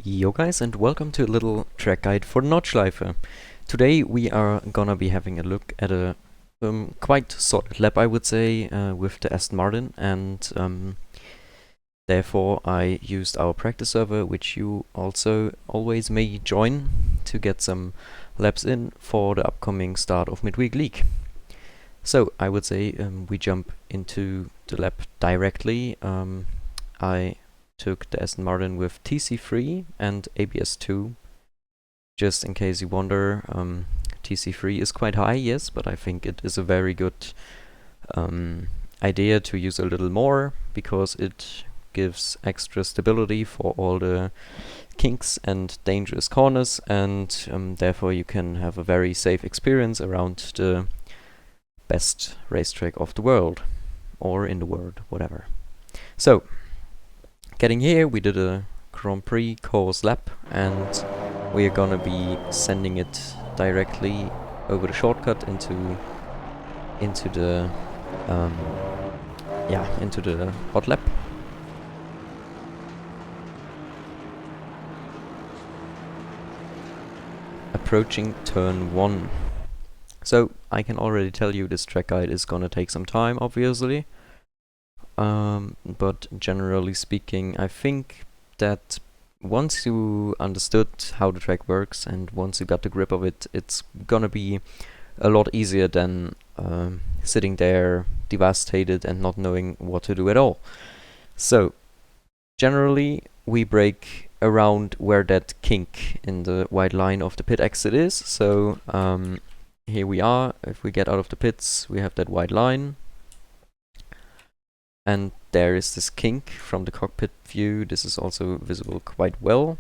Yo guys, and welcome to a little track guide for Nordschleife. Today we are gonna be having a look at a quite solid lap, I would say, with the Aston Martin, and therefore I used our practice server, which you also always may join to get some laps in for the upcoming start of Midweek League. So I would say we jump into the lap directly. I took the Aston Martin with TC3 and ABS2. Just in case you wonder, TC3 is quite high, yes, but I think it is a very good idea to use a little more because it gives extra stability for all the kinks and dangerous corners, and therefore you can have a very safe experience around the best racetrack of the world, or in the world, whatever. So, getting here, we did a Grand Prix course lap, and we are gonna be sending it directly over the shortcut into the Hotlap. Approaching turn 1. So I can already tell you this track guide is gonna take some time, obviously. But generally speaking, I think that once you understood how the track works and once you got the grip of it, it's gonna be a lot easier than sitting there devastated and not knowing what to do at all. So generally we brake around where that kink in the white line of the pit exit is. So here we are. If we get out of the pits, we have that white line. And there is this kink from the cockpit view. This is also visible quite well.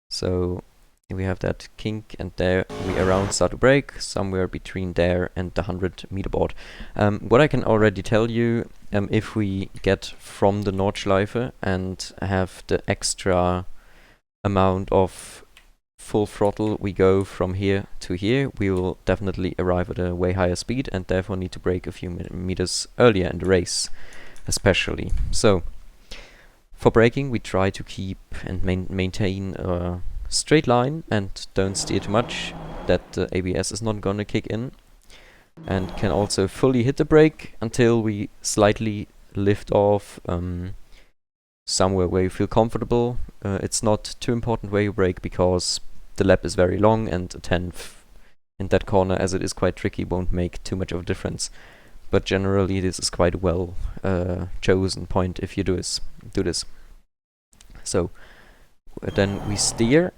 So we have that kink, and there we around start to brake, somewhere between there and the 100-meter board. What I can already tell you, if we get from the Nordschleife and have the extra amount of full throttle, we go from here to here, we will definitely arrive at a way higher speed and therefore need to brake a few meters earlier in the race, especially. So for braking, we try to keep and maintain a straight line and don't steer too much, that the ABS is not gonna kick in, and can also fully hit the brake until we slightly lift off somewhere where you feel comfortable. It's not too important where you brake because the lap is very long, and a 10th in that corner, as it is quite tricky, won't make too much of a difference. But generally this is quite a well chosen point if you do this. So then we steer.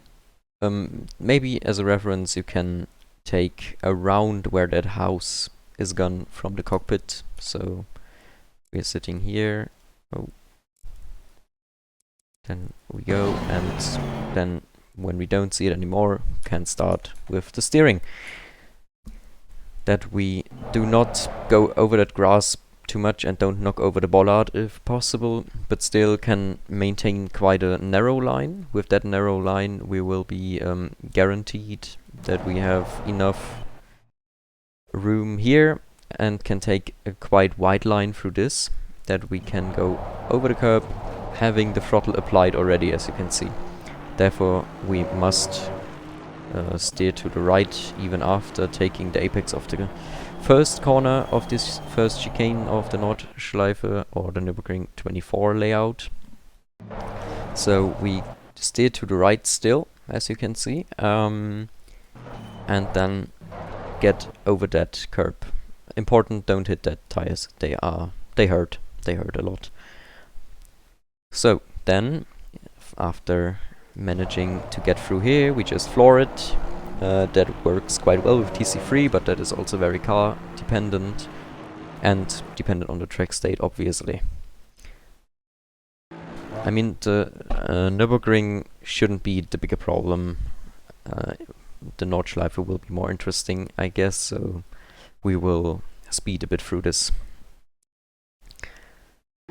Maybe as a reference you can take around where that house is gone from the cockpit. So we're sitting here. Oh. Then we go, and then when we don't see it anymore, can start with the steering. That we do not go over that grass too much and don't knock over the bollard if possible, but still can maintain quite a narrow line. With that narrow line we will be guaranteed that we have enough room here and can take a quite wide line through this, that we can go over the curb having the throttle applied already, as you can see. Therefore we must steer to the right even after taking the apex of the first corner of this first chicane of the Nordschleife, or the Nürburgring 24 layout. So we steer to the right still, as you can see, and then get over that curb. Important, don't hit that tires. They hurt a lot. So then, after managing to get through here, we just floor it. That works quite well with TC3, but that is also very car dependent and dependent on the track state, obviously. I mean, the Nürburgring shouldn't be the bigger problem. The Nordschleife will be more interesting, I guess, so we will speed a bit through this.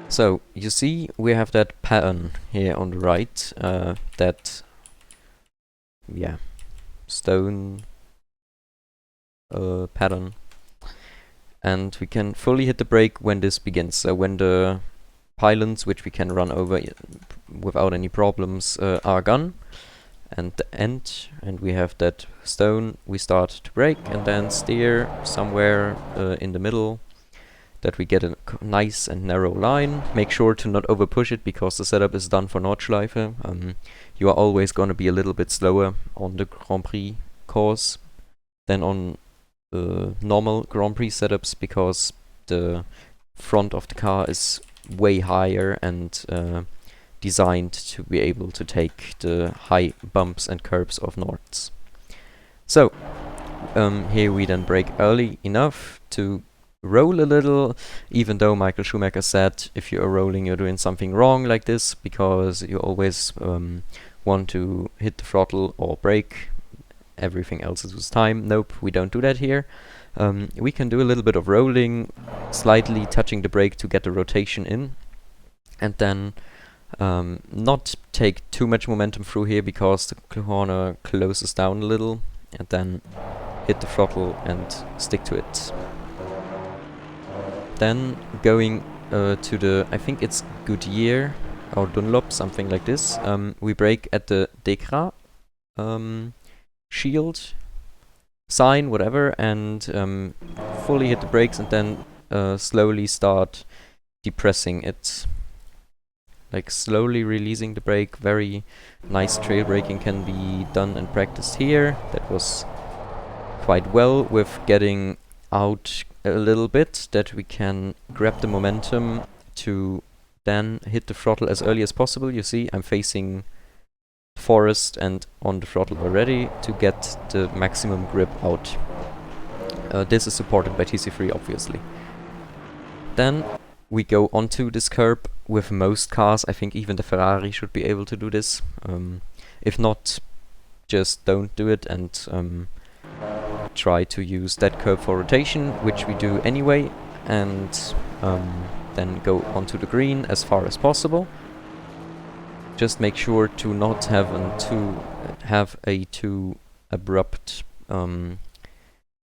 So you see we have that pattern here on the right, that stone pattern, and we can fully hit the brake when this begins. So when the pylons which we can run over without any problems are gone, and the end, and we have that stone. We start to brake and then steer somewhere in the middle, that we get a nice and narrow line. Make sure to not over push it, because the setup is done for Nordschleife. You are always going to be a little bit slower on the Grand Prix course than on normal Grand Prix setups, because the front of the car is way higher and designed to be able to take the high bumps and curbs of Nords. So here we then brake early enough to roll a little, even though Michael Schumacher said if you are rolling you're doing something wrong like this, because you always want to hit the throttle or brake. Everything else is with time. Nope, we don't do that here. We can do a little bit of rolling, slightly touching the brake to get the rotation in, and then not take too much momentum through here, because the corner closes down a little, and then hit the throttle and stick to it. Then going to the, I think it's Goodyear or Dunlop, something like this. We brake at the Decra shield sign, whatever, and fully hit the brakes, and then slowly start depressing it. Like slowly releasing the brake. Very nice trail braking can be done and practiced here. That was quite well with getting out a little bit, that we can grab the momentum to then hit the throttle as early as possible. You see, I'm facing forest and on the throttle already to get the maximum grip out. This is supported by TC3, obviously. Then we go onto this curb with most cars. I think even the Ferrari should be able to do this. If not, just don't do it and try to use that curve for rotation, which we do anyway, and then go onto the green as far as possible. Just make sure to not have a too abrupt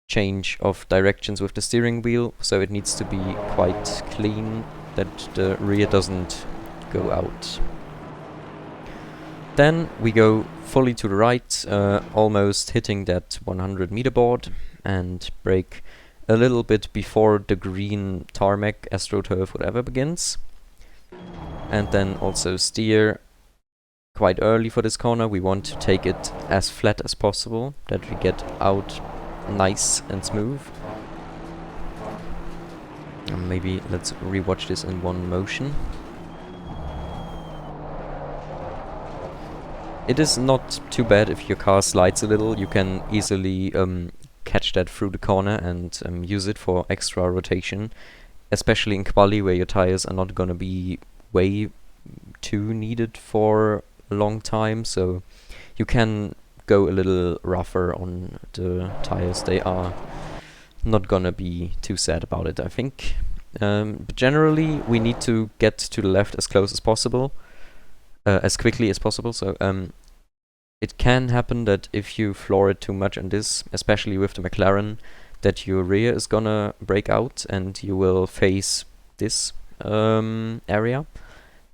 change of directions with the steering wheel, so it needs to be quite clean, that the rear doesn't go out. Then we go fully to the right, almost hitting that 100 meter board, and brake a little bit before the green tarmac, AstroTurf, whatever begins. And then also steer quite early for this corner. We want to take it as flat as possible, that we get out nice and smooth. Maybe let's rewatch this in one motion. It is not too bad if your car slides a little. You can easily catch that through the corner and use it for extra rotation, especially in quali, where your tires are not gonna be way too needed for a long time, so you can go a little rougher on the tires. They are not gonna be too sad about it, I think. But generally we need to get to the left as close as possible, as quickly as possible. So it can happen that if you floor it too much on this, especially with the McLaren, that your rear is gonna break out and you will face this area.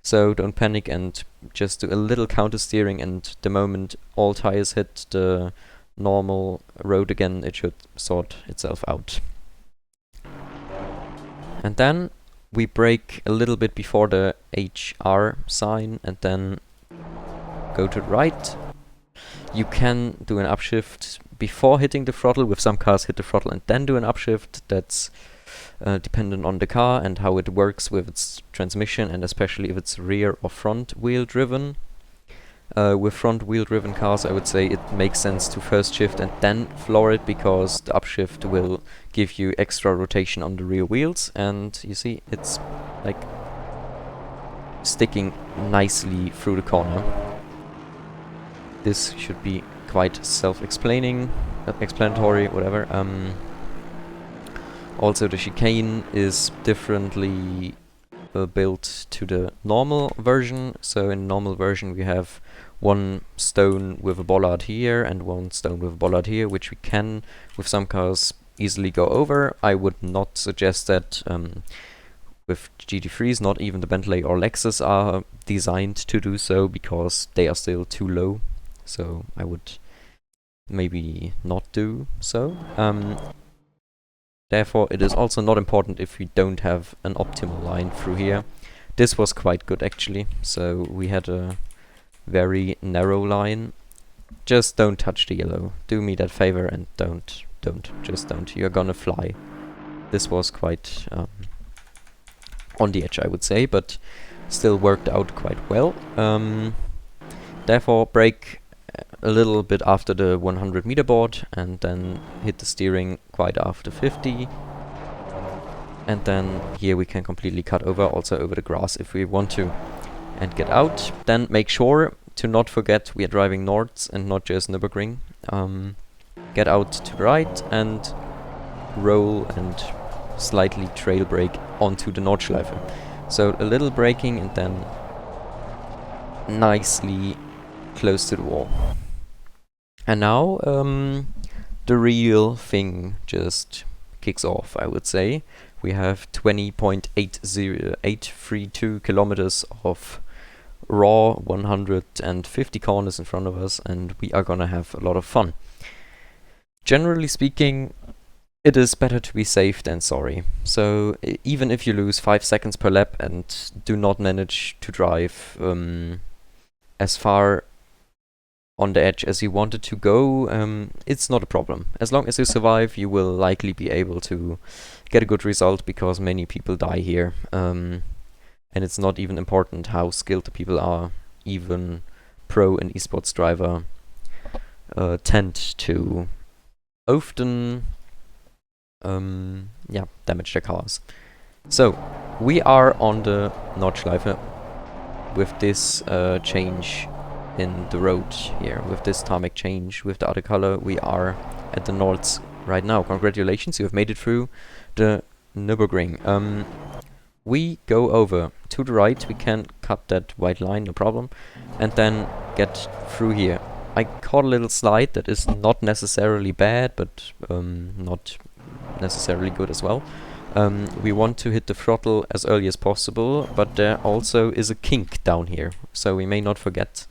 So don't panic and just do a little counter steering, and the moment all tires hit the normal road again, it should sort itself out. And then we brake a little bit before the HR sign and then go to the right. You can do an upshift before hitting the throttle. With some cars, hit the throttle and then do an upshift. That's dependent on the car and how it works with its transmission, and especially if it's rear or front wheel driven. With front wheel driven cars, I would say it makes sense to first shift and then floor it, because the upshift will give you extra rotation on the rear wheels, and you see it's like sticking nicely through the corner. This should be quite explanatory, whatever. Also, the chicane is differently built to the normal version. So in normal version we have one stone with a bollard here and one stone with a bollard here, which we can, with some cars, easily go over. I would not suggest that with GT3s. Not even the Bentley or Lexus are designed to do so because they are still too low. So I would maybe not do so. Therefore, it is also not important if we don't have an optimal line through here. This was quite good actually. So we had a very narrow line. Just don't touch the yellow. Do me that favor and just don't. You're gonna fly. This was quite on the edge, I would say, but still worked out quite well. Therefore, brake a little bit after the 100 meter board and then hit the steering quite after 50. And then here we can completely cut over, also over the grass if we want to, and get out. Then make sure to not forget we are driving Nords and not just Nürburgring. Get out to the right and roll and slightly trail brake onto the Nordschleife. So a little braking and then nicely close to the wall. And now the real thing just kicks off, I would say. We have 20.832 kilometers of raw 150 corners in front of us, and we are gonna have a lot of fun. Generally speaking, it is better to be safe than sorry. So even if you lose 5 seconds per lap and do not manage to drive as far on the edge as you wanted to go, it's not a problem. As long as you survive, you will likely be able to get a good result because many people die here. And it's not even important how skilled the people are. Even pro and esports driver tend to often damage their cars. So we are on the Nordschleife with this change in the road here, with this tarmac change, with the other color. We are at the Nords right now. Congratulations, you have made it through the Nürburgring. We go over to the right, we can cut that white line, no problem, and then get through here. I caught a little slide that is not necessarily bad, but not necessarily good as well. We want to hit the throttle as early as possible, but there also is a kink down here, so we may not forget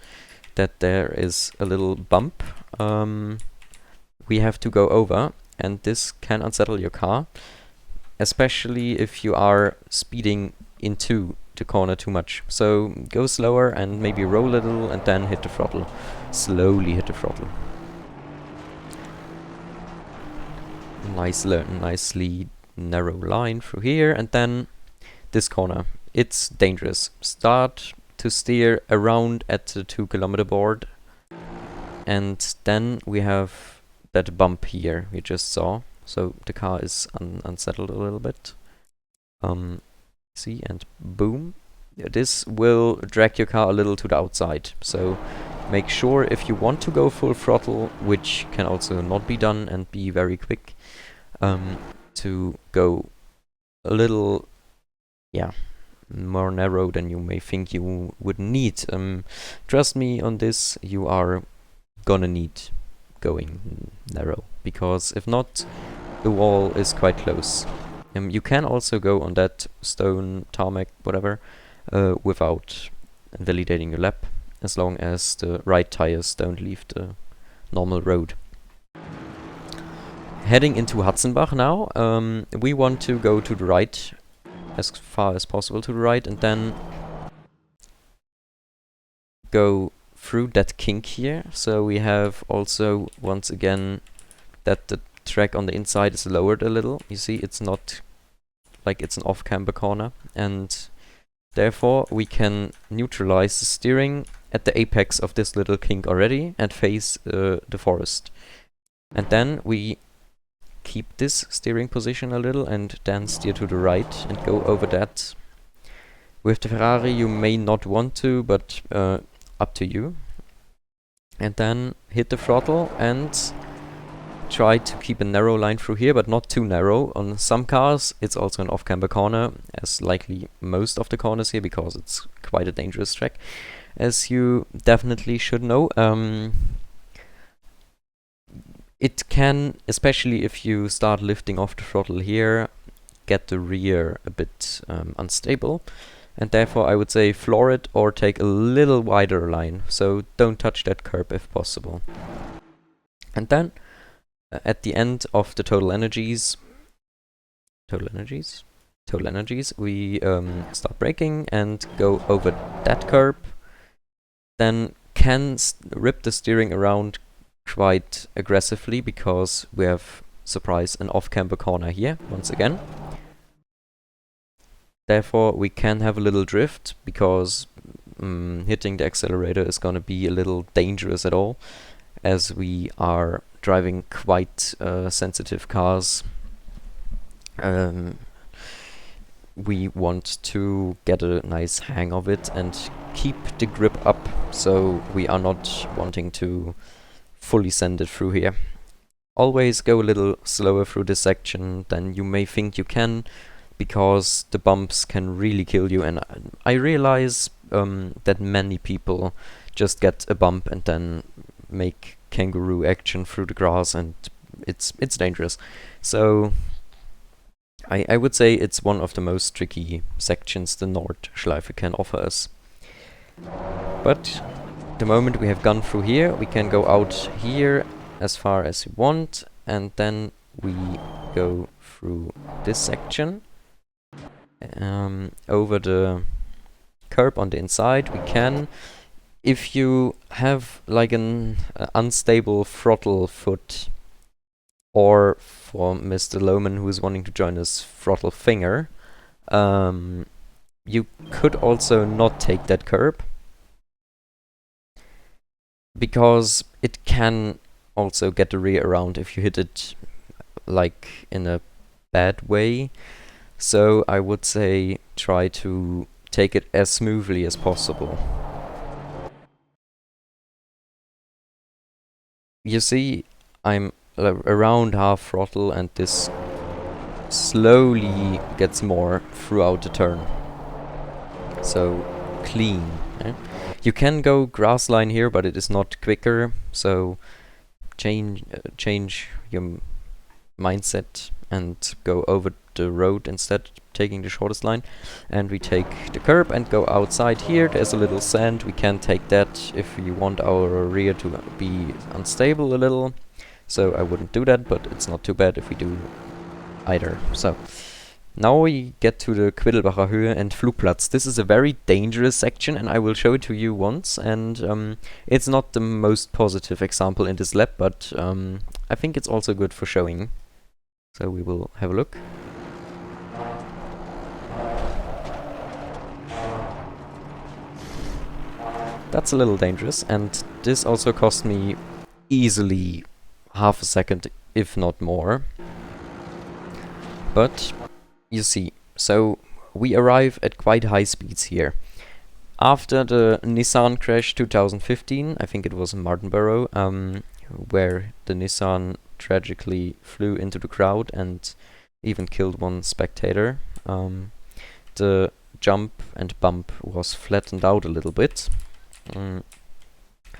that there is a little bump we have to go over, and this can unsettle your car, especially if you are speeding into the corner too much. So go slower and maybe roll a little and then hit the throttle. Slowly hit the throttle. Nicely narrow line through here, and then this corner. It's dangerous. Start to steer around at the 2 kilometer board, and then we have that bump here we just saw. So the car is unsettled a little bit. See, and boom. This will drag your car a little to the outside. So make sure if you want to go full throttle, which can also not be done and be very quick, to go a little, more narrow than you may think you would need. Trust me on this, you are gonna need going narrow, because if not, the wall is quite close. You can also go on that stone, tarmac, whatever, without validating your lap, as long as the right tires don't leave the normal road. Heading into Hatzenbach now, we want to go to the right, as far as possible to the right, and then go through that kink here. So we have also, once again, that the track on the inside is lowered a little. You see, it's not like it's an off-camber corner, and therefore we can neutralize the steering at the apex of this little kink already and face the forest. And then we keep this steering position a little and then steer to the right and go over that. With the Ferrari you may not want to, but up to you. And then hit the throttle and try to keep a narrow line through here, but not too narrow. On some cars it's also an off-camber corner, as likely most of the corners here, because it's quite a dangerous track, as you definitely should know. It can, especially if you start lifting off the throttle here, get the rear a bit unstable, and therefore I would say floor it or take a little wider line, so don't touch that curb if possible. And then at the end of the total energies, we start braking and go over that curb, then can rip the steering around quite aggressively because we have, surprise, an off-camber corner here once again. Therefore we can have a little drift because hitting the accelerator is gonna be a little dangerous at all, as we are driving quite sensitive cars. We want to get a nice hang of it and keep the grip up, so we are not wanting to fully send it through here. Always go a little slower through this section than you may think you can, because the bumps can really kill you, and I realize that many people just get a bump and then make kangaroo action through the grass, and it's dangerous. So I would say it's one of the most tricky sections the Nordschleife can offer us. But the moment we have gone through here, we can go out here as far as we want, and then we go through this section over the curb on the inside. We can, if you have like an unstable throttle foot, or for Mr. Lohman who is wanting to join us, throttle finger, you could also not take that curb, because it can also get the rear around if you hit it like in a bad way. So I would say try to take it as smoothly as possible. You see, I'm around half throttle, and this slowly gets more throughout the turn. So clean. You can go grass line here, but it is not quicker, so change your mindset and go over the road instead, taking the shortest line. And we take the curb and go outside here. There's a little sand, we can take that if we want our rear to be unstable a little. So I wouldn't do that, but it's not too bad if we do either. So now we get to the Quiddelbacher Höhe and Flugplatz. This is a very dangerous section, and I will show it to you once. And it's not the most positive example in this lap, but I think it's also good for showing. So we will have a look. That's a little dangerous, and this also cost me easily half a second, if not more. But you see, so we arrive at quite high speeds here. After the Nissan crash 2015, I think it was in Martinborough, where the Nissan tragically flew into the crowd and even killed one spectator, the jump and bump was flattened out a little bit.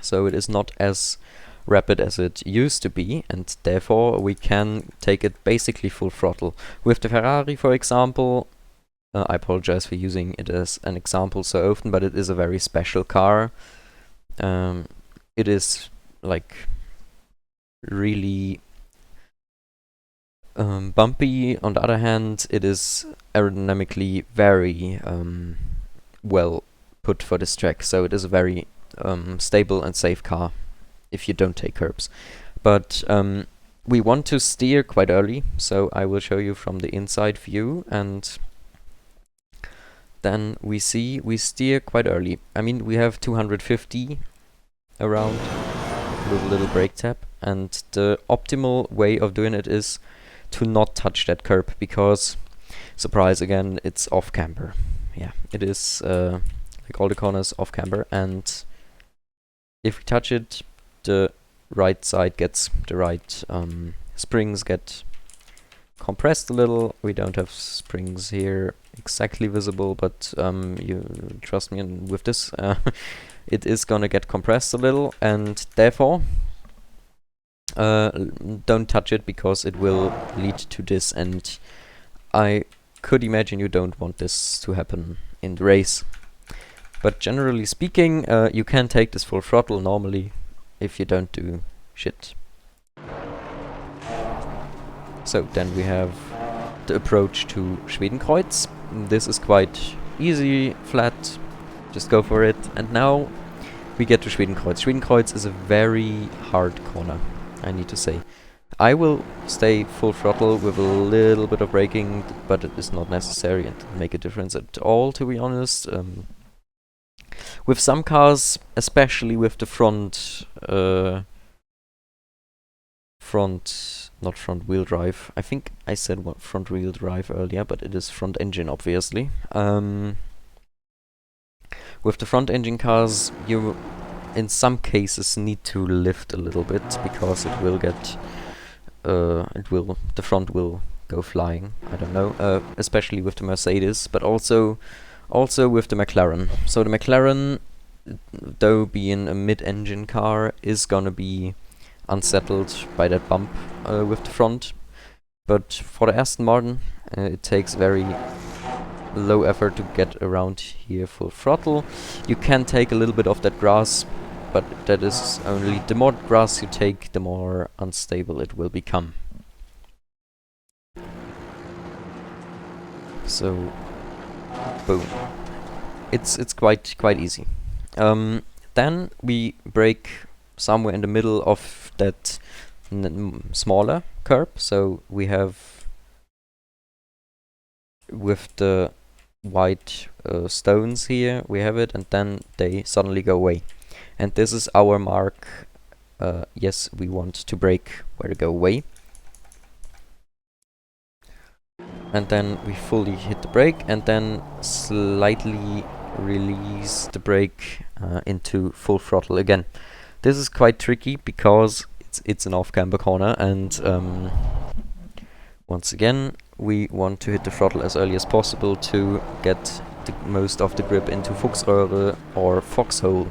So it is not as rapid as it used to be, and therefore we can take it basically full throttle. With the Ferrari, for example, I apologize for using it as an example so often, but it is a very special car. It is like really bumpy. On the other hand, it is aerodynamically very well put for this track, so it is a very stable and safe car if you don't take curbs. But we want to steer quite early, so I will show you from the inside view, and then we steer quite early. I mean, we have 250 around with a little brake tap, and the optimal way of doing it is to not touch that curb, because, surprise again, it's off camber. Yeah, it is like all the corners off camber, and if we touch it, the right side gets, the right springs get compressed a little. We don't have springs here exactly visible, but you trust me with this, it is gonna get compressed a little, and therefore don't touch it, because it will lead to this. And I could imagine you don't want this to happen in the race. But generally speaking, you can take this full throttle normally if you don't do shit. So then we have the approach to Schwedenkreuz. This is quite easy, flat, just go for it. And now we get to Schwedenkreuz. Schwedenkreuz is a very hard corner, I need to say. I will stay full throttle with a little bit of braking, but it is not necessary and doesn't make a difference at all, to be honest. With some cars, especially with the not front wheel drive. I think I said front wheel drive earlier, but it is front engine, obviously. With the front engine cars, you in some cases need to lift a little bit because it will get the front will go flying. I don't know, especially with the Mercedes, but also with the McLaren. So the McLaren, though being a mid-engine car, is gonna be unsettled by that bump with the front. But for the Aston Martin, it takes very low effort to get around here full throttle. You can take a little bit of that grass, but that is only, the more grass you take, the more unstable it will become. So, boom. It's quite easy. Then we brake somewhere in the middle of that smaller curb. So we have with the white stones here, we have it, and then they suddenly go away. And this is our mark. Yes, we want to brake where to go away. And then we fully hit the brake and then slightly release the brake into full throttle again. This is quite tricky because it's an off-camber corner, and once again we want to hit the throttle as early as possible to get the most of the grip into Fuchsröhre or foxhole.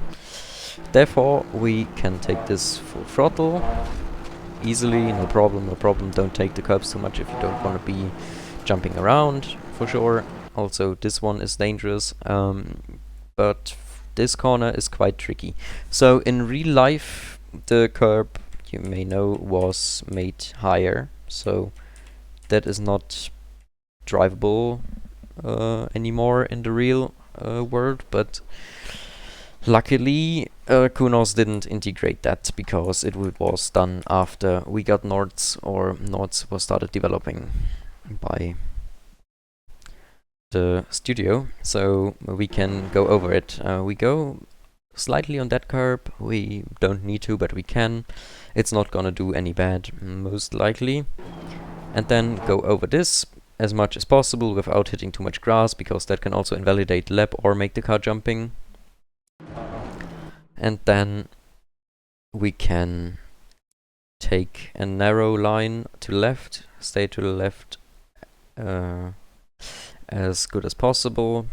Therefore we can take this full throttle easily, no problem. Don't take the curbs too much if you don't want to be jumping around, for sure. Also this one is dangerous, but this corner is quite tricky. So in real life the curb, you may know, was made higher, so that is not drivable anymore in the real world, but luckily Kunos didn't integrate that because it was done after we got Nords, or Nords was started developing by the studio, so we can go over it. We go slightly on that curb, we don't need to, but we can. It's not gonna do any bad, most likely. And then go over this as much as possible without hitting too much grass, because that can also invalidate the lap or make the car jumping. And then we can take a narrow line to the left, stay to the left as good as possible,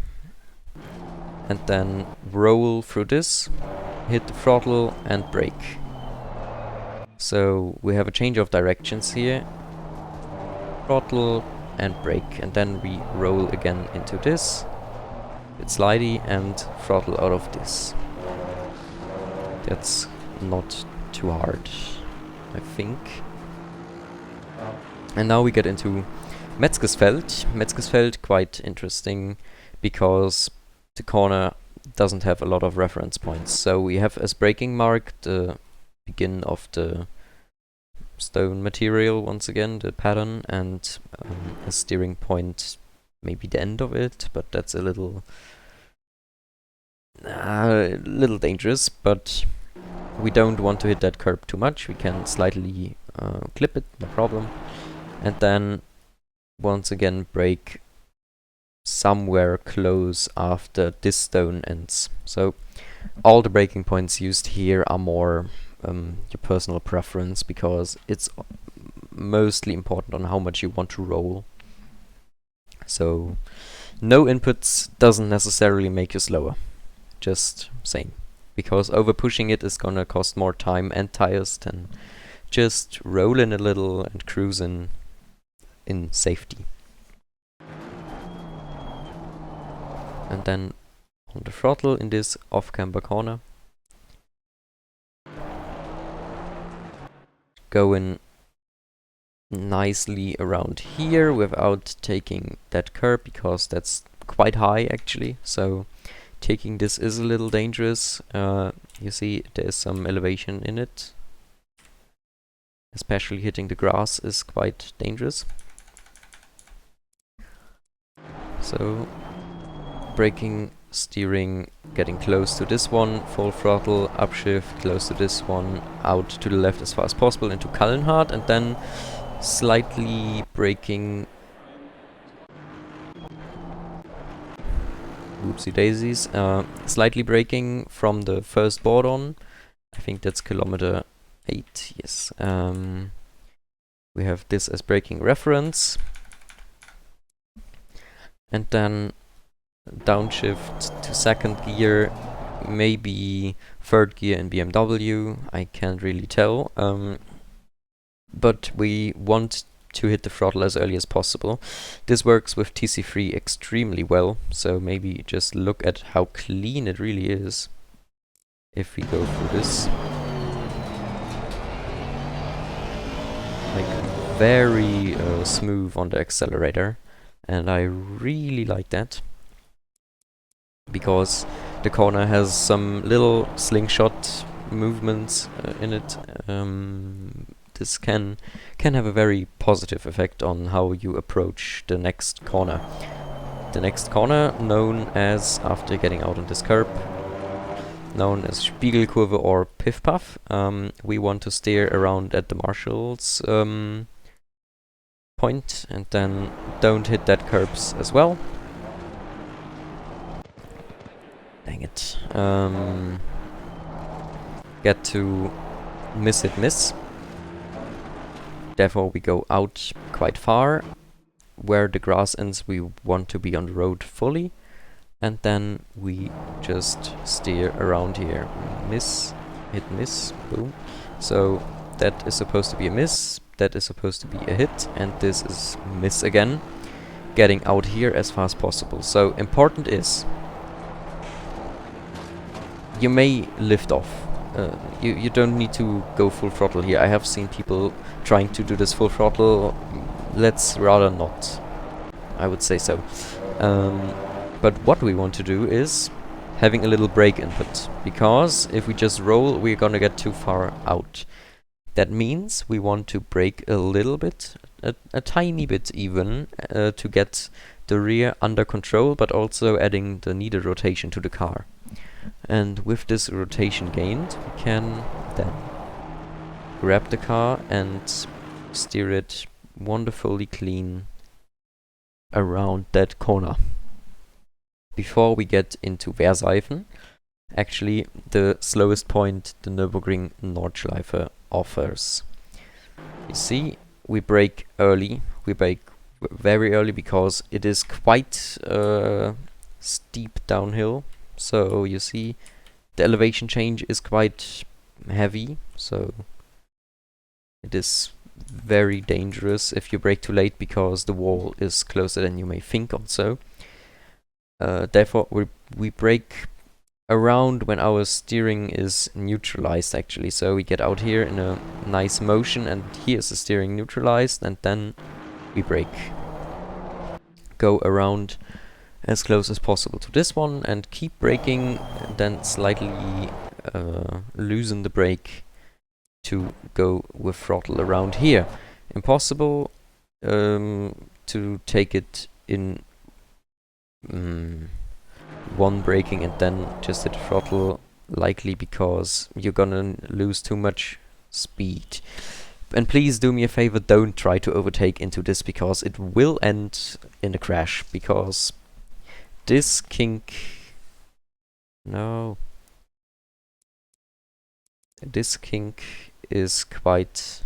and then roll through this, hit the throttle and brake. So we have a change of directions here, throttle and brake, and then we roll again into this, it's slidey, and throttle out of this. That's not too hard, I think. And now we get into Metzgesfeld. Metzgesfeld, quite interesting because the corner doesn't have a lot of reference points. So we have as braking mark the begin of the stone material, once again, the pattern, and a steering point, maybe the end of it, but that's a little dangerous, but we don't want to hit that curb too much. We can slightly clip it, no problem. And then once again brake somewhere close after this stone ends. So all the braking points used here are more your personal preference, because it's mostly important on how much you want to roll. So no inputs doesn't necessarily make you slower, just saying, because over pushing it is gonna cost more time and tires than just rolling a little and cruising in safety. and then on the throttle in this off-camber corner. Going nicely around here without taking that curb, because that's quite high actually, so taking this is a little dangerous. You see there's some elevation in it, especially hitting the grass is quite dangerous. So braking, steering, getting close to this one, full throttle, upshift, close to this one, out to the left as far as possible into Kallenhardt, and then slightly braking. Whoopsie daisies. Slightly braking from the first board on. I think that's kilometer 8, yes. We have this as braking reference. And then downshift to second gear, maybe third gear in BMW, I can't really tell. But we want to hit the throttle as early as possible. This works with TC3 extremely well, so maybe just look at how clean it really is if we go through this. Like very smooth on the accelerator, and I really like that because the corner has some little slingshot movements in it. This can have a very positive effect on how you approach the next corner. The next corner, known as, after getting out on this curb, known as Spiegelkurve or Piff Puff. We want to steer around at the Marshall's point, and then don't hit that curbs as well. Dang it. Get to miss it, miss. Therefore we go out quite far. Where the grass ends we want to be on the road fully, and then we just steer around here. Miss, hit, miss, boom. So that is supposed to be a miss, that is supposed to be a hit, and this is miss again. Getting out here as fast as possible. So important is, you may lift off. You don't need to go full throttle here. I have seen people trying to do this full throttle. Let's rather not. I would say so. But what we want to do is having a little brake input, because if we just roll, we're gonna get too far out. That means we want to brake a little bit, a tiny bit even, to get the rear under control, but also adding the needed rotation to the car. And with this rotation gained, we can then grab the car and steer it wonderfully clean around that corner. Before we get into Wehrseifen, actually the slowest point the Nürburgring Nordschleife offers. You see, we brake early, we brake very early because it is quite steep downhill. So you see the elevation change is quite heavy, so it is very dangerous if you brake too late, because the wall is closer than you may think also. Therefore we brake around when our steering is neutralized actually. So we get out here in a nice motion, and here's the steering neutralized, and then we brake. Go around as close as possible to this one and keep braking, and then slightly loosen the brake to go with throttle around here. Impossible to take it in one braking and then just hit throttle, likely because you're gonna lose too much speed. And please do me a favor, don't try to overtake into this, because it will end in a crash, because this kink, no, this kink is quite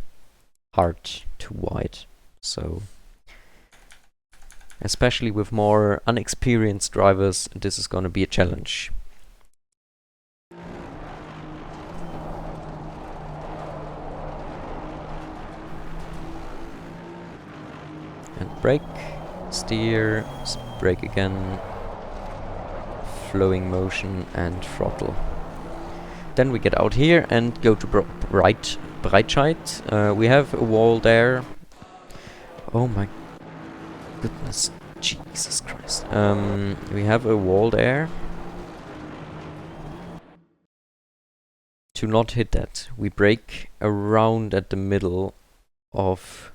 hard to wide, so especially with more unexperienced drivers, this is gonna be a challenge. And brake, steer, brake again, flowing motion and throttle. Then we get out here and go to Breitscheid. We have a wall there. Oh my goodness, Jesus Christ. We have a wall there. To not hit that, we brake around at the middle of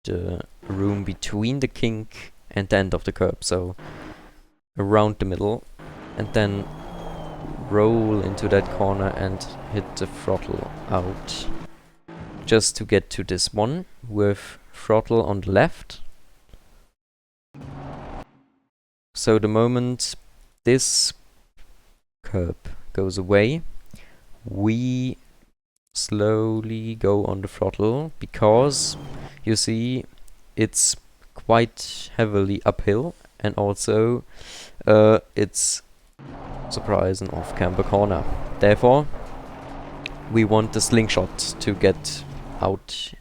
the room between the kink and the end of the curb. So around the middle, and then roll into that corner and hit the throttle out. Just to get to this one with throttle on the left. So the moment this curb goes away, we slowly go on the throttle, because you see it's quite heavily uphill, and also it's surprise an off-camber corner. Therefore we want the slingshot to get out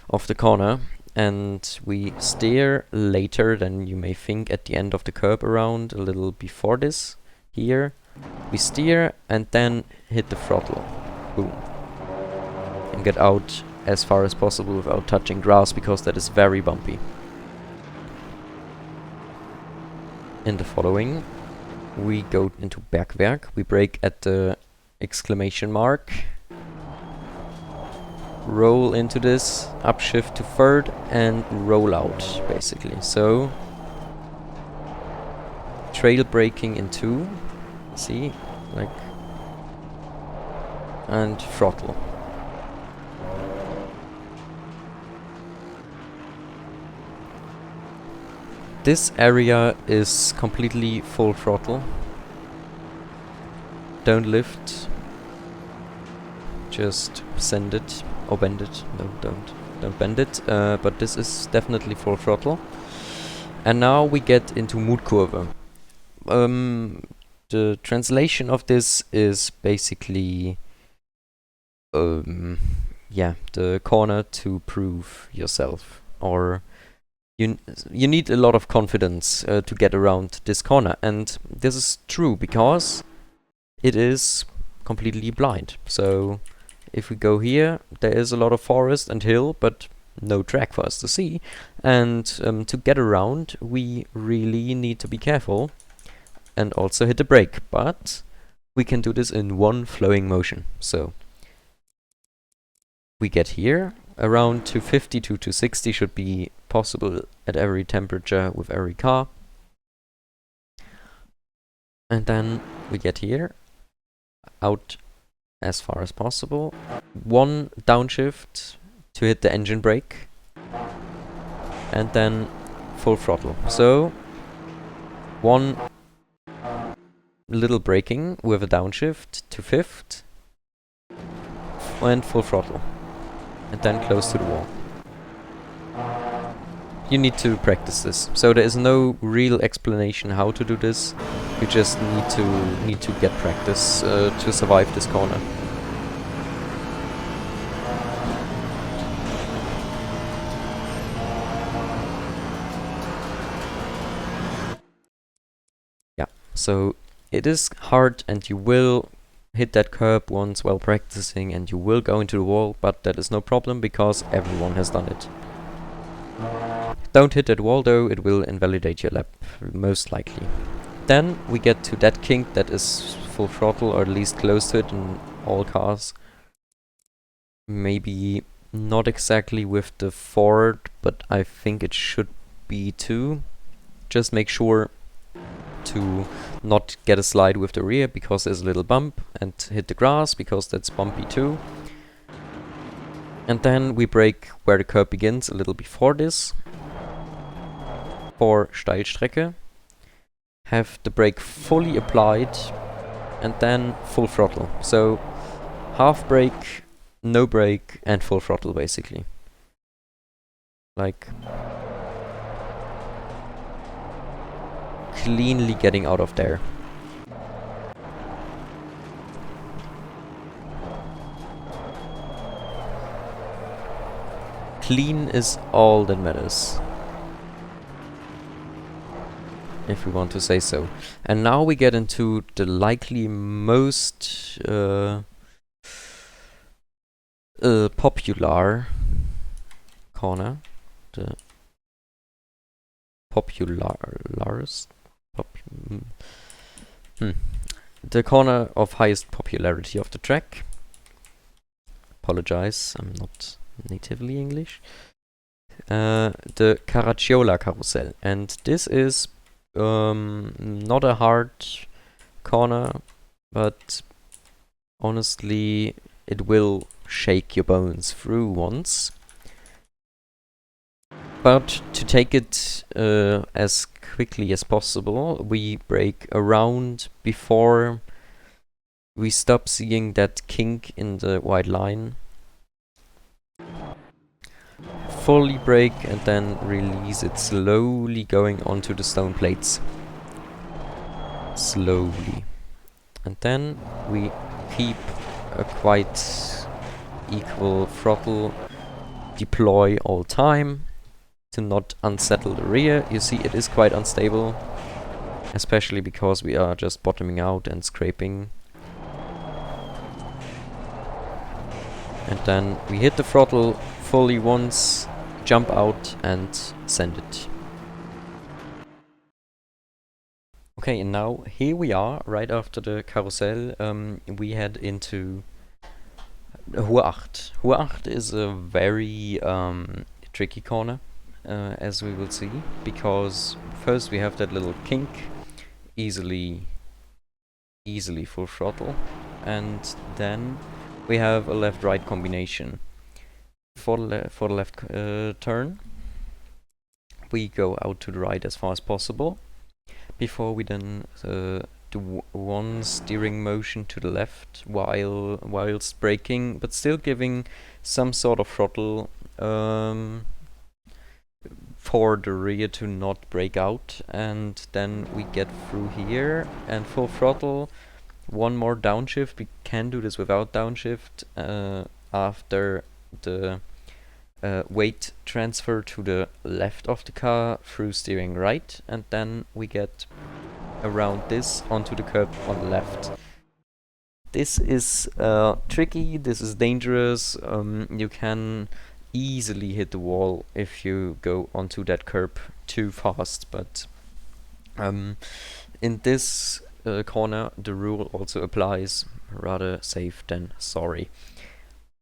of the corner, and we steer later than you may think at the end of the curb, around a little before this. Here we steer and then hit the throttle, boom, and get out as far as possible without touching grass, because that is very bumpy. In the following, we go into Bergwerk, we brake at the exclamation mark, roll into this, upshift to third and roll out, basically. So trail braking in 2, see, like, and throttle. This area is completely full throttle. Don't lift, just send it or bend it. No, don't bend it. But this is definitely full throttle. And now we get into Mutkurve. The translation of this is basically the corner to prove yourself, or you need a lot of confidence to get around this corner, and this is true because it is completely blind. So if we go here, there is a lot of forest and hill, but no track for us to see, and to get around we really need to be careful and also hit the brake, but we can do this in one flowing motion. So we get here, around 250 to 260 should be possible at every temperature with every car. And then we get here, out as far as possible. One downshift to hit the engine brake, and then full throttle. So one little braking with a downshift to fifth, and full throttle, and then close to the wall. You need to practice this. So there is no real explanation how to do this. You just need to get practice to survive this corner. Yeah, so it is hard, and you will hit that curb once while practicing, and you will go into the wall, but that is no problem because everyone has done it. Don't hit that wall though, it will invalidate your lap, most likely. Then we get to that kink that is full throttle, or at least close to it in all cars. Maybe not exactly with the Ford, but I think it should be too. Just make sure to not get a slide with the rear because there's a little bump, and hit the grass because that's bumpy too. And then we brake where the curb begins, a little before this, for Steilstrecke. Have the brake fully applied, and then full throttle. So half brake, no brake, and full throttle basically. Like cleanly getting out of there. Clean is all that matters. if we want to say so. And now we get into the likely most popular corner, the the corner of highest popularity of the track. Apologize, I'm not natively English. The Caracciola Carousel, and this is not a hard corner, but honestly it will shake your bones through once. But to take it as quickly as possible, we brake around before we stop seeing that kink in the white line. Fully brake and then release it slowly, going onto the stone plates. Slowly. And then we keep a quite equal throttle deploy all time to not unsettle the rear. You see it is quite unstable, especially because we are just bottoming out and scraping. And then we hit the throttle fully once, jump out and send it. Okay, and now here we are, right after the carousel. We head into Hohe Acht. Hohe Acht is a very tricky corner, as we will see, because first we have that little kink, easily full throttle, and then we have a left-right combination. For the left turn, we go out to the right as far as possible, before we then do one steering motion to the left whilst braking, but still giving some sort of throttle for the rear to not brake out, and then we get through here and full throttle. One more downshift. We can do this without downshift after the weight transfer to the left of the car through steering right, and then we get around this onto the curb on the left. This is tricky, this is dangerous. You can easily hit the wall if you go onto that curb too fast, but in this corner the rule also applies: rather safe than sorry.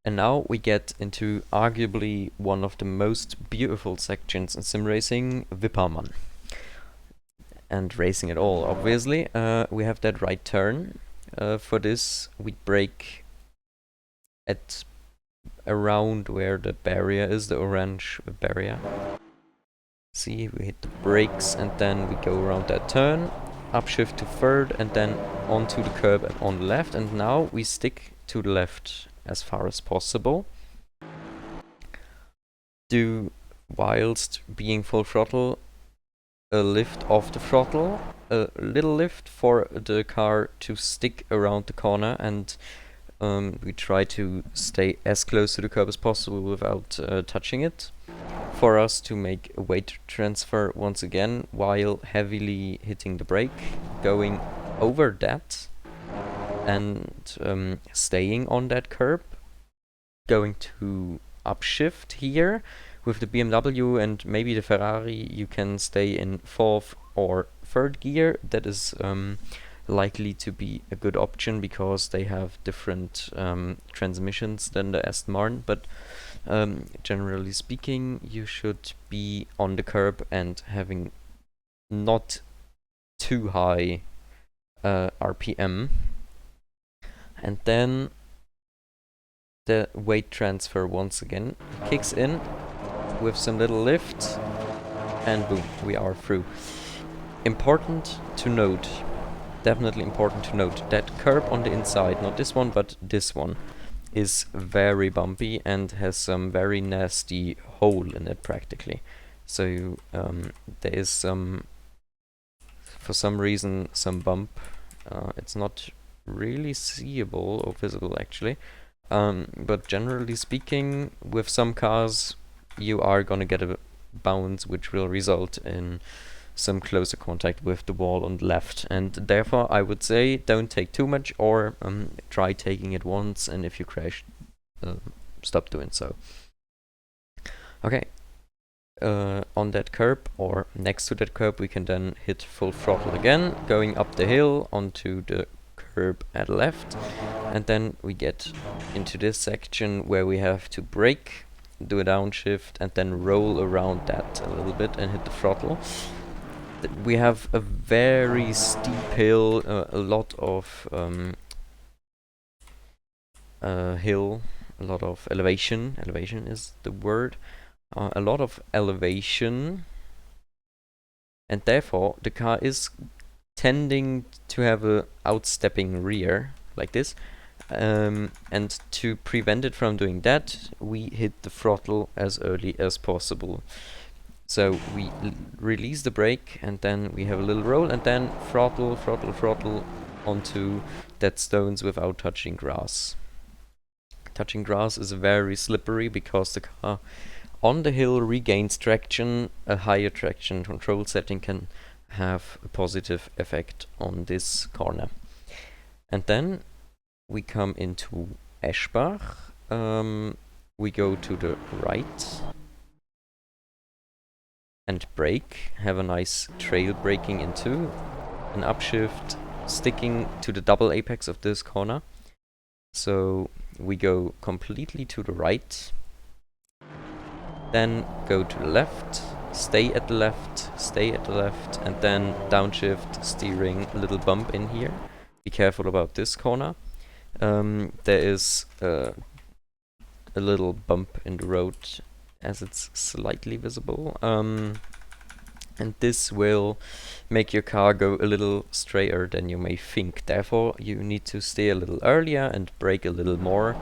And now we get into arguably one of the most beautiful sections in sim racing, Wippermann. And racing at all, obviously. We have that right turn. For this, we brake at around where the barrier is, the orange barrier. See, we hit the brakes and then we go around that turn, upshift to third and then onto the curb and on the left. And now we stick to the left as far as possible. Do, whilst being full throttle, a lift off the throttle, a little lift for the car to stick around the corner, and we try to stay as close to the curb as possible without touching it, for us to make a weight transfer once again while heavily hitting the brake, going over that and staying on that curb, going to upshift here. With the BMW and maybe the Ferrari, you can stay in fourth or third gear. That is likely to be a good option because they have different transmissions than the Aston Martin. But generally speaking, you should be on the curb and having not too high RPM. And then the weight transfer once again kicks in with some little lift, and boom, we are through. Important to note, definitely important to note, that curb on the inside, not this one but this one, is very bumpy and has some very nasty hole in it practically. So there is some, for some reason, some bump. It's not really seeable or visible actually, but generally speaking, with some cars you are gonna get a bounce which will result in some closer contact with the wall on the left, and therefore I would say don't take too much, or try taking it once, and if you crash, stop doing so. Okay, on that curb or next to that curb we can then hit full throttle again, going up the hill onto the curb at left, and then we get into this section where we have to brake, do a downshift, and then roll around that a little bit and hit the throttle. We have a very steep hill, a lot of hill, a lot of elevation. Elevation is the word. A lot of elevation, and therefore the car is tending to have a outstepping rear like this, and to prevent it from doing that, we hit the throttle as early as possible. So we release the brake, and then we have a little roll, and then throttle, throttle, throttle onto dead stones without touching grass. Touching grass is very slippery because the car on the hill regains traction. A higher traction control setting can have a positive effect on this corner. And then we come into Eschbach. We go to the right and brake, have a nice trail braking into an upshift, sticking to the double apex of this corner. So we go completely to the right, then go to the left, stay at the left, stay at the left, and then downshift, steering, a little bump in here. Be careful about this corner. There is a little bump in the road as it's slightly visible. And this will make your car go a little straighter than you may think. Therefore, you need to stay a little earlier and brake a little more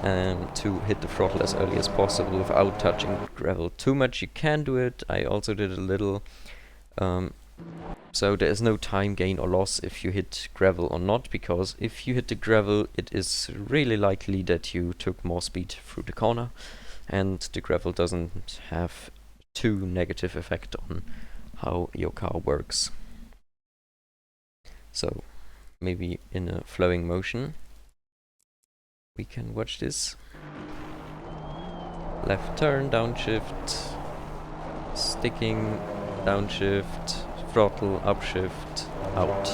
to hit the throttle as early as possible without touching gravel too much. You can do it. I also did a little. So there is no time gain or loss if you hit gravel or not, because if you hit the gravel, it is really likely that you took more speed through the corner, and the gravel doesn't have too negative effect on how your car works. So maybe in a flowing motion we can watch this. Left turn, downshift, sticking, downshift, throttle, upshift, out.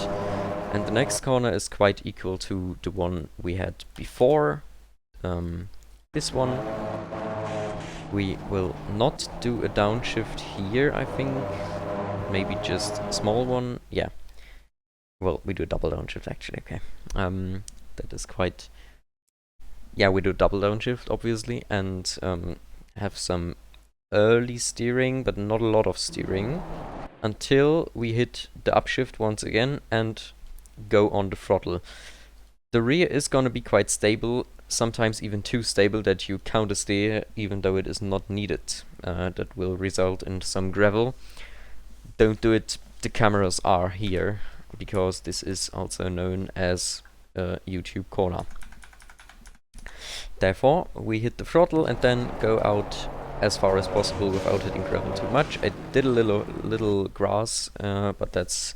And the next corner is quite equal to the one we had before. This one we will not do a downshift here, I think. Maybe just a small one. Yeah. Well, we do a double downshift actually, okay. That is quite... Yeah, we do a double downshift, obviously, and have some early steering, but not a lot of steering, until we hit the upshift once again and go on the throttle. The rear is gonna be quite stable, sometimes even too stable that you counter steer even though it is not needed. That will result in some gravel. Don't do it, the cameras are here, because this is also known as a YouTube corner. Therefore, we hit the throttle and then go out as far as possible without hitting gravel too much. I did a little grass, but that's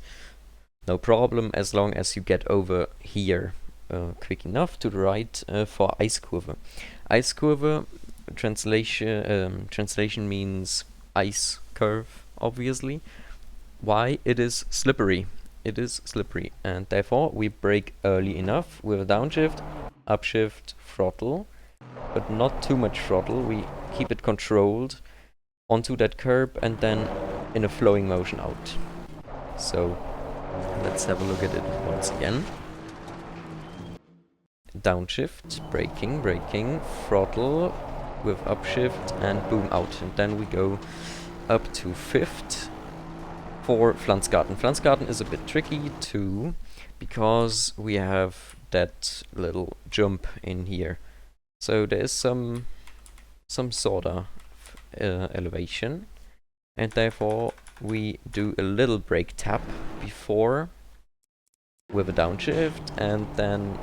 no problem as long as you get over here quick enough to the right for Eiskurve. Eiskurve translation means ice curve, obviously. Why? It is slippery. It is slippery, and therefore we brake early enough with a downshift, upshift, throttle, but not too much throttle. We keep it controlled onto that curb and then in a flowing motion out. So let's have a look at it once again. Downshift, braking, braking, throttle with upshift, and boom, out. And then we go up to fifth for Pflanzgarten. Pflanzgarten is a bit tricky too, because we have that little jump in here. So there is some sort of elevation, and therefore we do a little brake tap before with a downshift, and then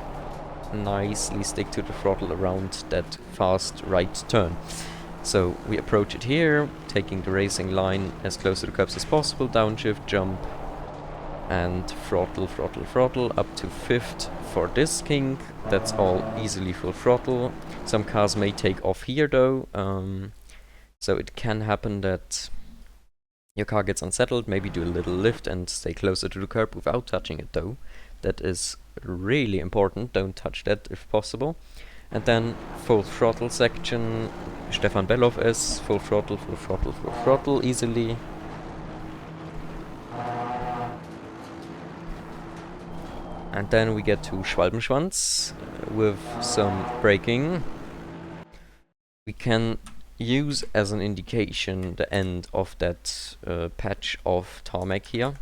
nicely stick to the throttle around that fast right turn. So we approach it here, taking the racing line as close to the curbs as possible, downshift, jump, and throttle, throttle, throttle, up to 5th for this kink. That's all easily full throttle. Some cars may take off here though, so it can happen that your car gets unsettled, maybe do a little lift and stay closer to the curb without touching it though. That is really important, don't touch that if possible. And then full throttle section, Stefan Belloff is full throttle, full throttle, full throttle, easily. And then we get to Schwalbenschwanz with some braking. We can use as an indication the end of that patch of tarmac here.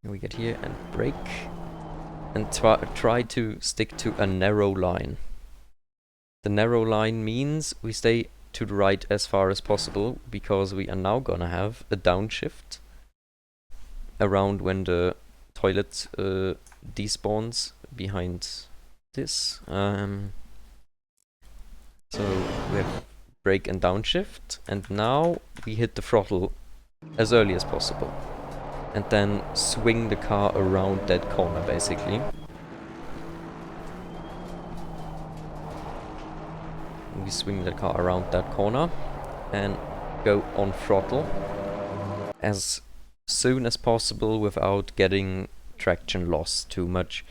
We get here and brake. And try to stick to a narrow line. The narrow line means we stay to the right as far as possible, because we are now gonna have a downshift around when the toilet despawns behind this. So we have brake and downshift, and now we hit the throttle as early as possible. And then swing the car around that corner, basically. We swing the car around that corner and go on throttle as soon as possible without getting traction loss too much.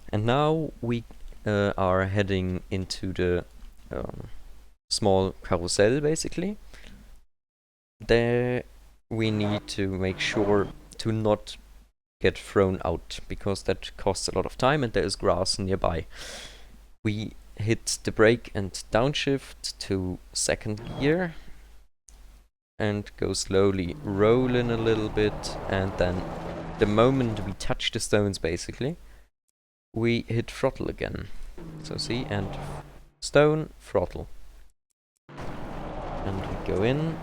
And now we are heading into the small carousel, basically. There we need to make sure to not get thrown out, because that costs a lot of time and there is grass nearby. We hit the brake and downshift to 2nd gear and go slowly, roll in a little bit, and then the moment we touch the stones, basically, we hit throttle again. So see, and stone, throttle. And we go in.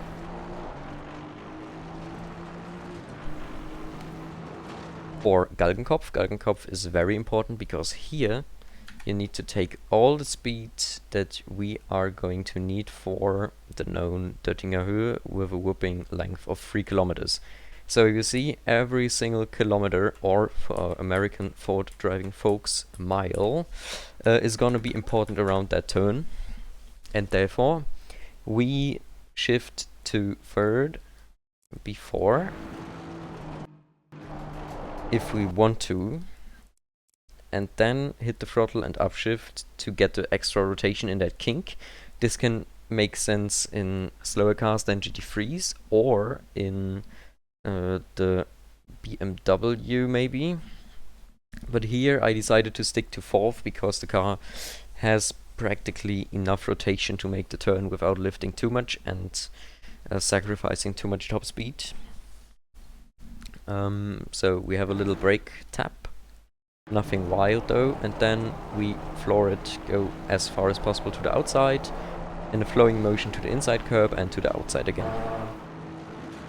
For Galgenkopf. Galgenkopf is very important because here you need to take all the speed that we are going to need for the known Döttinger Höhe with a whooping length of 3 kilometers. So you see, every single kilometer, or for our American Ford driving folks, mile, is gonna be important around that turn. And therefore, we shift to 3rd before, if we want to, and then hit the throttle and upshift to get the extra rotation in that kink. This can make sense in slower cars than GT3s, or in the BMW maybe. But here I decided to stick to 4th because the car has practically enough rotation to make the turn without lifting too much and sacrificing too much top speed. So we have a little brake tap, nothing wild though, and then we floor it, go as far as possible to the outside, in a flowing motion to the inside curb and to the outside again.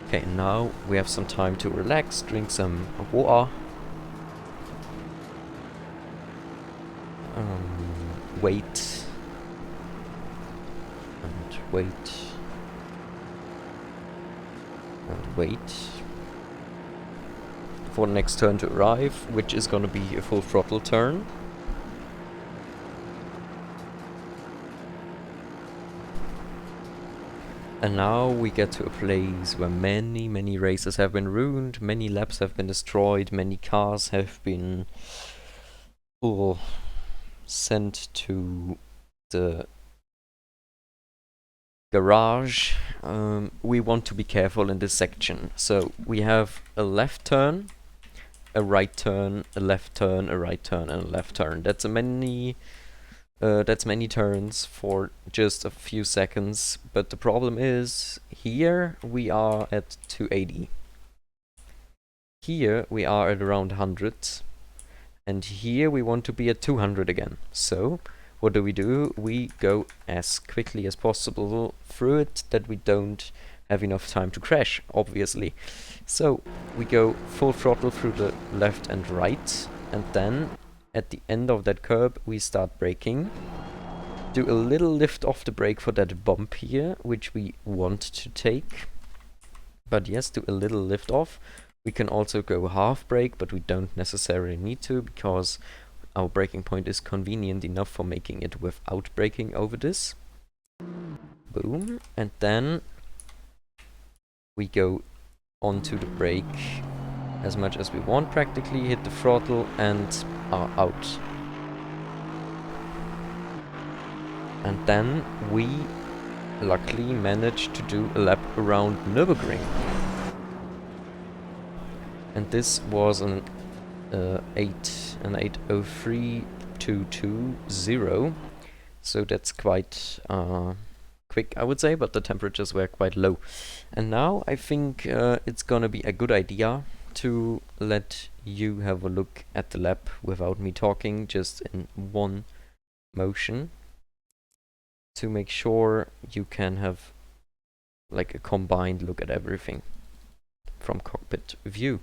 Okay, now we have some time to relax, drink some water, wait, and wait, and wait for the next turn to arrive, which is gonna be a full throttle turn. And now we get to a place where many races have been ruined, many laps have been destroyed, many cars have been sent to the garage. We want to be careful in this section. So we have a left turn, a right turn, a left turn, a right turn, and a left turn. That's many turns for just a few seconds. But the problem is, here we are at 280. Here we are at around 100. And here we want to be at 200 again. So what do? We go as quickly as possible through it, that we don't have enough time to crash, obviously. So we go full throttle through the left and right, and then at the end of that curb we start braking. do a little lift off the brake for that bump here, which we want to take. But yes, do a little lift off. We can also go half brake, but we don't necessarily need to, because our braking point is convenient enough for making it without braking over this. Boom. And then we go onto the brake as much as we want practically, hit the throttle and are out. And then we luckily managed to do a lap around Nürburgring. And this was an 8:03.220, so that's quite quick, I would say, but the temperatures were quite low. And now I think it's gonna be a good idea to let you have a look at the lap without me talking, just in one motion, to make sure you can have like a combined look at everything from cockpit view.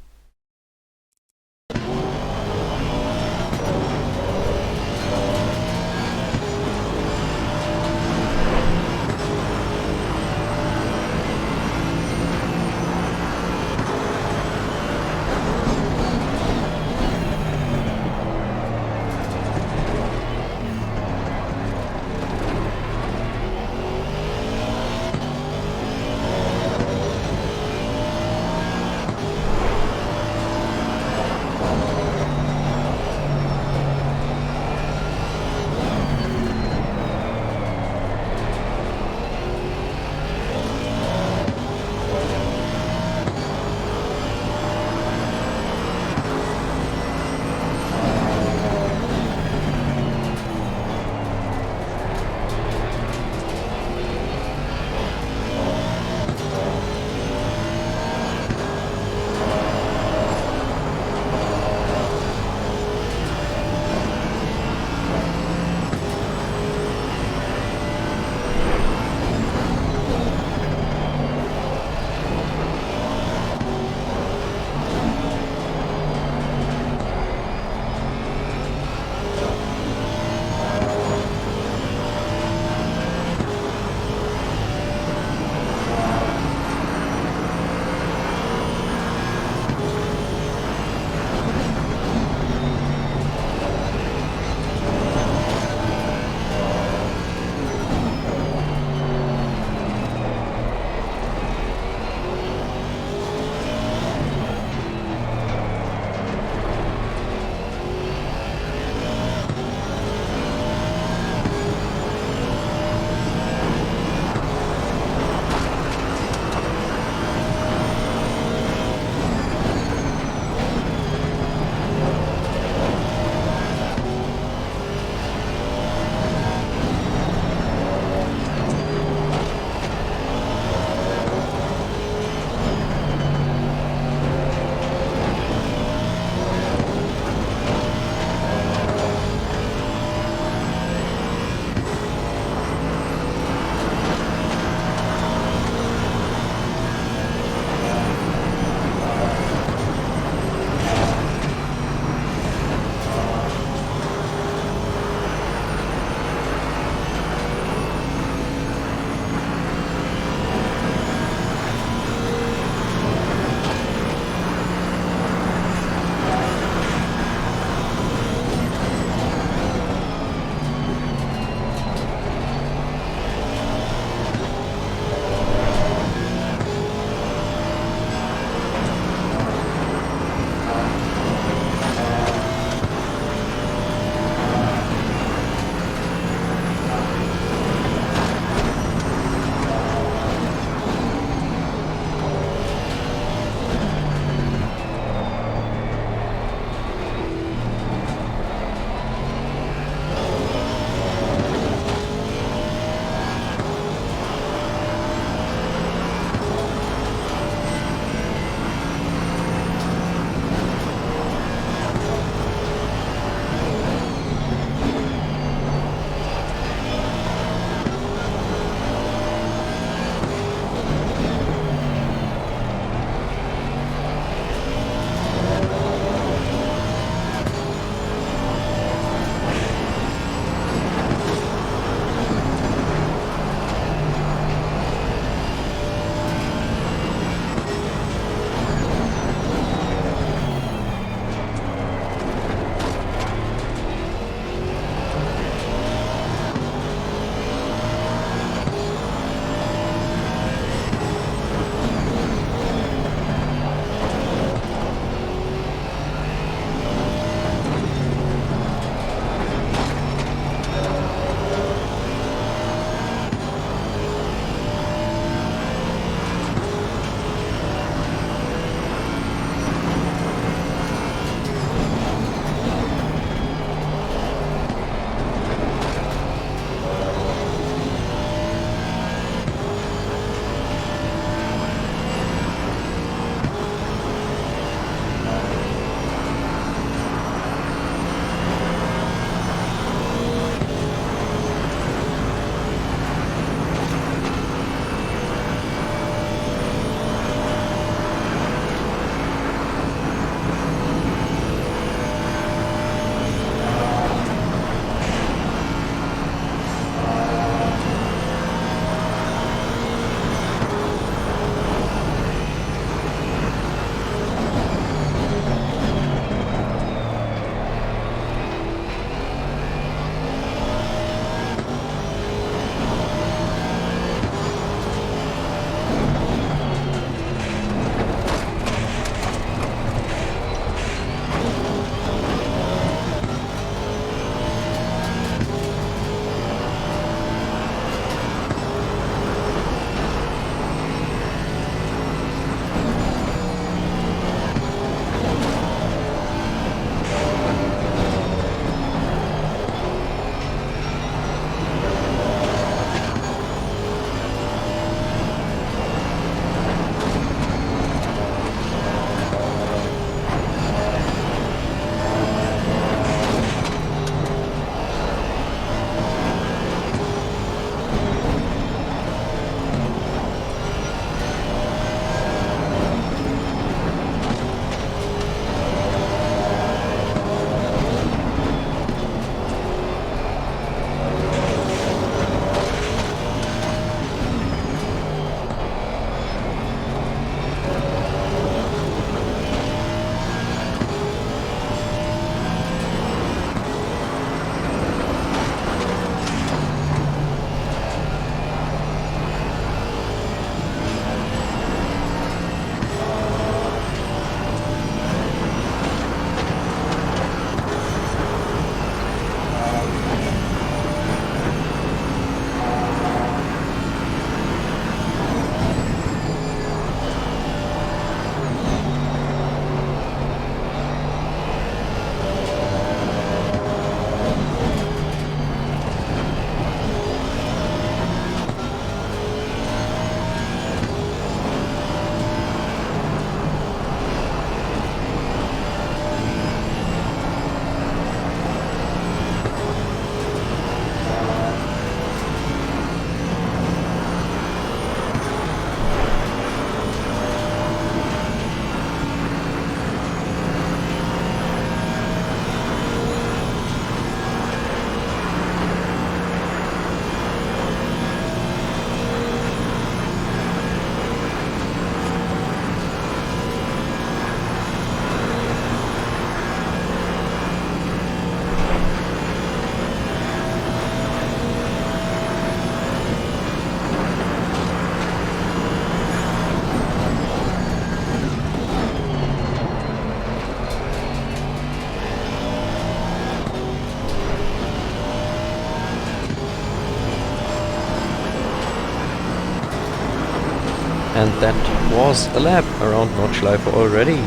And that was a lap around Nordschleife already.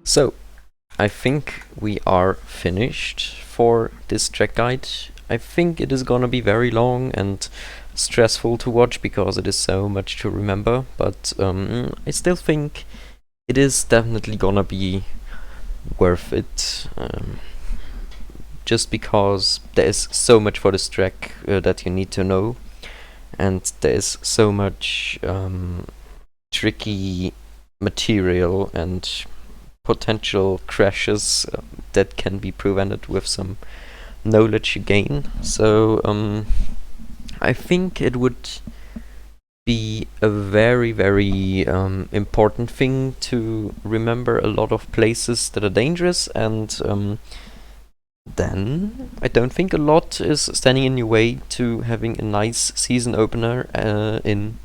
So, I think we are finished for this track guide. I think it is gonna be very long and stressful to watch because it is so much to remember, but I still think it is definitely gonna be worth it. Just because there is so much for this track that you need to know, and there is so much tricky material and potential crashes that can be prevented with some knowledge you gain. So I think it would be a very, very important thing to remember a lot of places that are dangerous, and then I don't think a lot is standing in your way to having a nice season opener in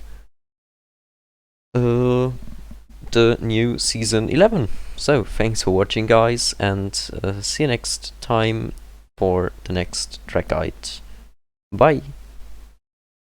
the new season 11. So thanks for watching, guys, and see you next time for the next track guide. Bye.